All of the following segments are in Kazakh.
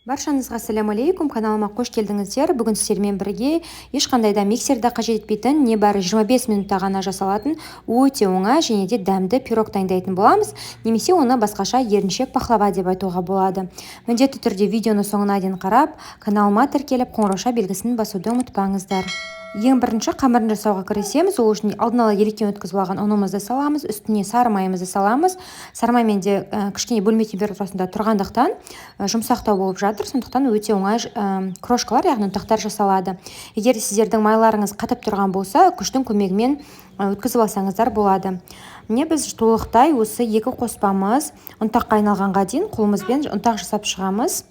Баршаңызға сәлем алейкум, каналыма қош келдіңіздер. Бүгін сіздермен бірге ешқандай да миксерді қажет етпейтін, небәрі 25 минутта ғана жасалатын өте оңай және де дәмді пирог дайындайтын боламыз, немесе оны басқаша еріншек пахлава деп айтуға болады. Міндетті түрде видеоны соңына дейін қарап, каналыма тіркеліп қоңырауша белгісін басуды ұмытпаңыздар. Ең бірінші қамырын жасауға кірісеміз. Ол үшін алдын ала електен өткізіп алған ұнымызды саламыз, үстіне сары майымызды саламыз. Сары маймен де кішкене бөлме температурасында тұрғандықтан жұмсақтау болып жатыр, сондықтан өте оңай крошкалар, яғни ұнтақтар жасалады. Егер сіздердің майларыңыз қатып тұрған болса, күштің көмегімен өткізіп алсаңыздар болады. Міне біз толықтай осы екі қоспамыз ұнтаққа айналғанға дейін қолымызбен ұнтақ жасап шығамыз.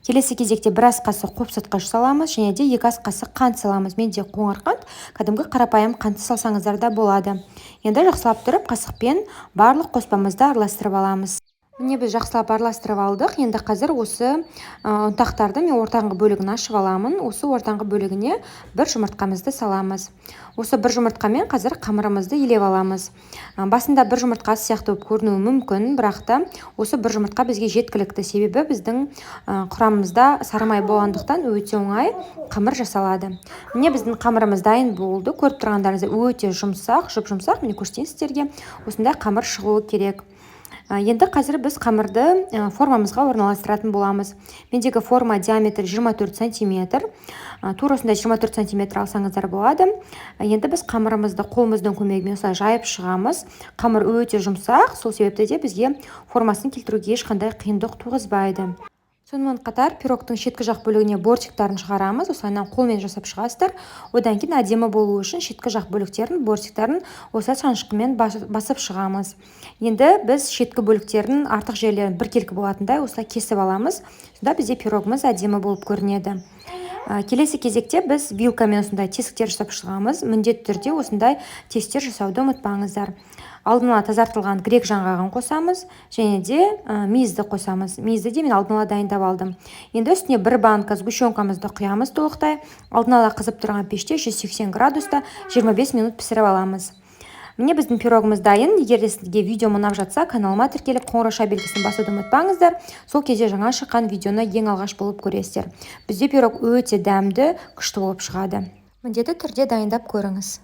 Келесі кезекте бір ас қасық қопсытқыш саламыз, және де 2 ас қасық қант саламыз. Менде қоңыр қант, кәдімгі қарапайым қантты салсаңыздар да болады. Енді жақсылап тұрып қасықпен барлық қоспамызды араластырып аламыз. Міне біз жақсылап араластырып алдық. Енді қазір осы ұнтақтарды мен ортаңғы бөлігін ашып аламын. Осы ортаңғы бөлігіне бір жұмыртқамызды саламыз. Осы бір жұмыртқамен қазір қамырымызды елеп аламыз. Басында бір жұмыртқа сияқты болып көрінуі мүмкін, бірақ та осы бір жұмыртқа бізге жеткілікті, себебі біздің құрамымызда сары май болғандықтан өте оңай қамыр жасалады. Міне біздің қамырымыз дайын болды. Көріп тұрғандарыңыздай өте жұмсақ, жұп-жұмсақ. Міне көрсетейін сіздерге. Осындай қамыр шығуы керек. Енді қазір біз қамырды формамызға орналастыратын боламыз. Мендегі форма диаметрі 24 см. Тура осындай 24 см алсаңыздар болады. Енді біз қамырымызды қолымыздың көмегімен осылай жайып шығамыз. Қамыр өте жұмсақ, сол себепті де бізге формасын келтіруге ешқандай қиындық туғызбайды. Сонымен қатар пирогтың шеткі жақ бөлігіне бортиктарын шығарамыз. Осылайынан қолмен жасап шығасыздар. Одан кейін әдемі болу үшін шеткі жақ бөліктерін, бортиктарын осы шанышқымен басып шығамыз. Енді біз шеткі бөліктерін артық жерлерін біркелкі болатындай осылай кесіп аламыз. Сонда бізде пирогымыз әдемі болып көрінеді. Келесі кезекте біз вилкамен осындай тесіктер жасап шығамыз. Міндетті түрде осындай тесіктер жасауды ұмытпаңыздар. Алдын ала тазартылған грек жаңғағын қосамыз, және де мейізді қосамыз. Мейізді де мен алдын ала дайындап алдым. Енді үстіне бір банка сгущенкамызды құямыз толықтай. Алдын ала қызып тұрған пеште 180 градуста 25 минут пісіріп аламыз. Міне біздің пирогымыз дайын. Егер де сізге видео ұнап жатса, каналыма тіркеліп қоңырауша белгісін басуды ұмытпаңыздар. Сол кезде жаңа шыққан видеоны ең алғаш болып көресіздер. Бізде пирог өте дәмді, күшті болып шығады. Міндетті түрде дайындап көріңіз.